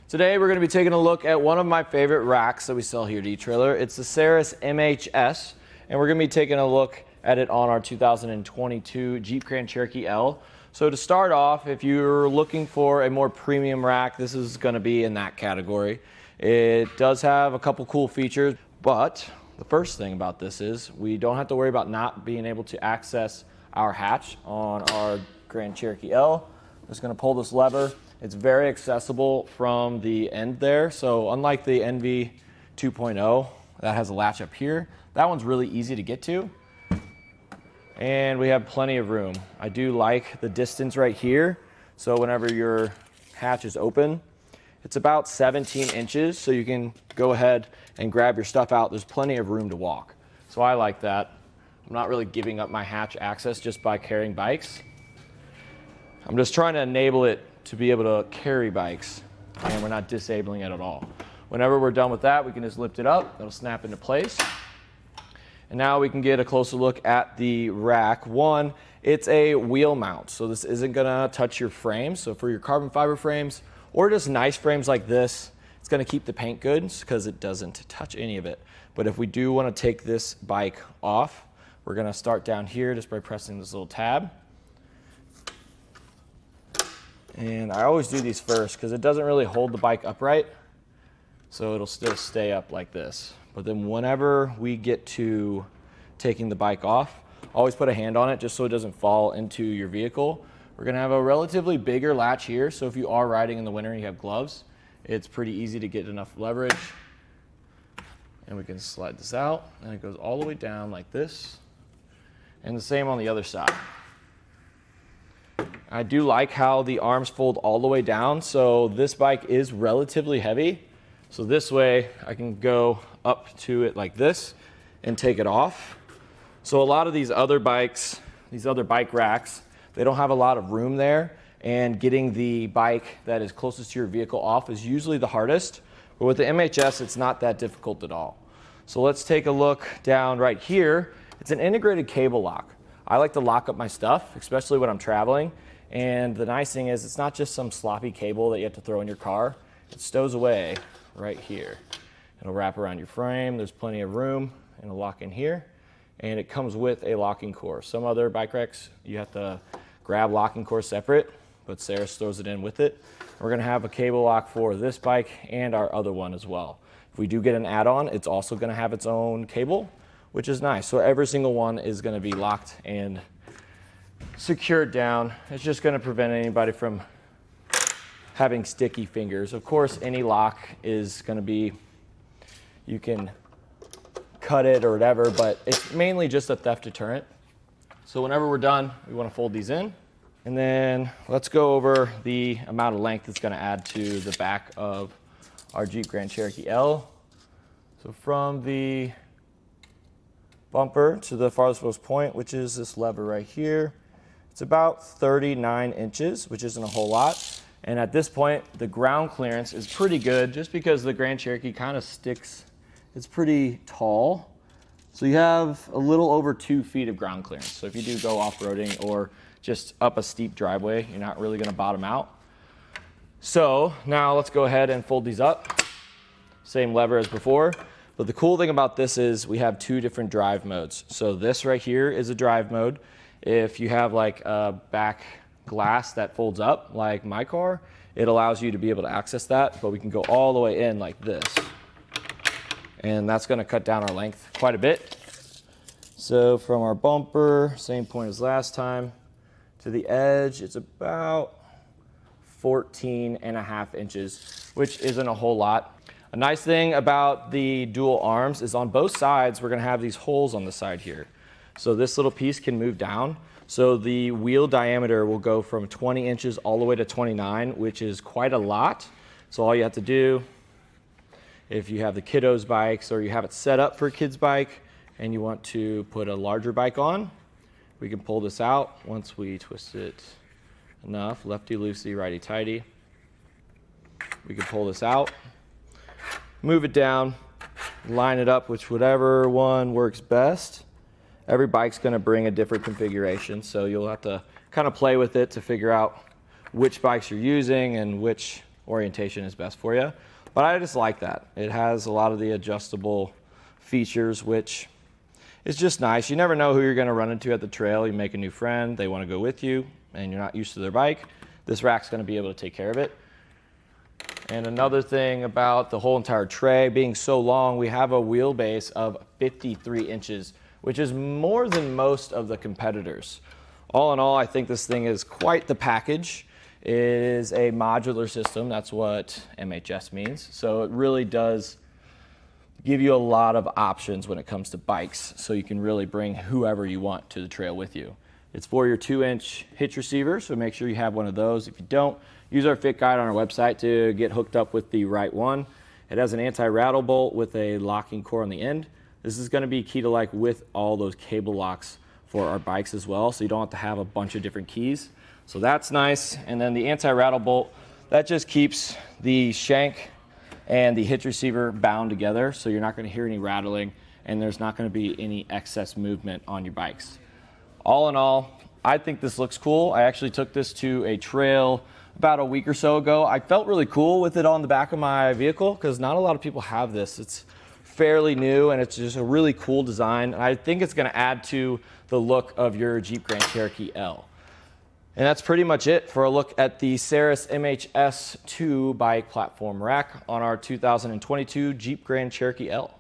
Today we're going to be taking a look at one of my favorite racks that we sell here at eTrailer. It's the Saris MHS, and we're going to be taking a look at it on our 2022 Jeep Grand Cherokee L. So to start off, if you're looking for a more premium rack, this is going to be in that category. It does have a couple cool features, but the first thing about this is we don't have to worry about not being able to access our hatch on our Grand Cherokee L. I'm just going to pull this lever. It's very accessible from the end there. So unlike the NV 2.0 that has a latch up here, that one's really easy to get to. And we have plenty of room. I do like the distance right here. So whenever your hatch is open, it's about 17 inches. So you can go ahead and grab your stuff out. There's plenty of room to walk. So I like that. I'm not really giving up my hatch access just by carrying bikes. I'm just trying to enable it to be able to carry bikes, and we're not disabling it at all. Whenever we're done with that, we can just lift it up. It'll snap into place. And now we can get a closer look at the rack. One, it's a wheel mount, so this isn't gonna touch your frame. So for your carbon fiber frames, or just nice frames like this, it's gonna keep the paint good because it doesn't touch any of it. But if we do wanna take this bike off, we're gonna start down here just by pressing this little tab. And I always do these first because it doesn't really hold the bike upright, so it'll still stay up like this. But then whenever we get to taking the bike off, always put a hand on it just so it doesn't fall into your vehicle. We're gonna have a relatively bigger latch here, so if you are riding in the winter and you have gloves, it's pretty easy to get enough leverage. And we can slide this out, and it goes all the way down like this. And the same on the other side. I do like how the arms fold all the way down, so this bike is relatively heavy. So this way I can go up to it like this and take it off. So a lot of these other bikes, these other bike racks, they don't have a lot of room there, and getting the bike that is closest to your vehicle off is usually the hardest. But with the MHS, it's not that difficult at all. So let's take a look down right here. It's an integrated cable lock. I like to lock up my stuff, especially when I'm traveling. And the nice thing is it's not just some sloppy cable that you have to throw in your car. It stows away right here. It'll wrap around your frame. There's plenty of room, and it'll lock in here. And it comes with a locking core. Some other bike racks, you have to grab locking core separate, but Saris throws it in with it. We're gonna have a cable lock for this bike and our other one as well. If we do get an add-on, it's also gonna have its own cable, which is nice. So every single one is gonna be locked and secured down. It's just going to prevent anybody from having sticky fingers. Of course, any lock is going to be, you can cut it or whatever, but it's mainly just a theft deterrent. So whenever we're done, we want to fold these in. And then let's go over the amount of length it's going to add to the back of our Jeep Grand Cherokee L. So from the bumper to the farthest point, which is this lever right here, it's about 39 inches, which isn't a whole lot. And at this point, the ground clearance is pretty good just because the Grand Cherokee kind of sticks. It's pretty tall. So you have a little over 2 feet of ground clearance. So if you do go off-roading or just up a steep driveway, you're not really gonna bottom out. So now let's go ahead and fold these up. Same lever as before. But the cool thing about this is we have 2 different drive modes. So this right here is a drive mode. If you have like a back glass that folds up, like my car, it allows you to be able to access that, but we can go all the way in like this. And that's gonna cut down our length quite a bit. So from our bumper, same point as last time, to the edge, it's about 14.5 inches, which isn't a whole lot. A nice thing about the dual arms is on both sides, we're gonna have these holes on the side here. So this little piece can move down. So the wheel diameter will go from 20 inches all the way to 29, which is quite a lot. So all you have to do, if you have the kiddos bikes or you have it set up for a kid's bike and you want to put a larger bike on, we can pull this out once we twist it enough, lefty-loosey, righty-tighty. We can pull this out, move it down, line it up with whatever one works best. Every bike's going to bring a different configuration, so you'll have to kind of play with it to figure out which bikes you're using and which orientation is best for you. But I just like that. It has a lot of the adjustable features, which is just nice. You never know who you're going to run into at the trail. You make a new friend, they want to go with you, and you're not used to their bike. This rack's going to be able to take care of it. And another thing about the whole entire tray being so long, we have a wheelbase of 53 inches, which is more than most of the competitors. All in all, I think this thing is quite the package. It is a modular system. That's what MHS means. So it really does give you a lot of options when it comes to bikes, so you can really bring whoever you want to the trail with you. It's for your 2-inch hitch receiver, so make sure you have one of those. If you don't, use our fit guide on our website to get hooked up with the right one. It has an anti-rattle bolt with a locking core on the end. This is going to be key to like with all those cable locks for our bikes as well, so you don't have to have a bunch of different keys. So that's nice. And then the anti-rattle bolt, that just keeps the shank and the hitch receiver bound together, so you're not going to hear any rattling and there's not going to be any excess movement on your bikes. All in all, I think this looks cool. I actually took this to a trail about a week or so ago. I felt really cool with it on the back of my vehicle because not a lot of people have this. It's fairly new and it's just a really cool design. I think it's going to add to the look of your Jeep Grand Cherokee L. And that's pretty much it for a look at the Saris MHS 2 bike platform rack on our 2022 Jeep Grand Cherokee L.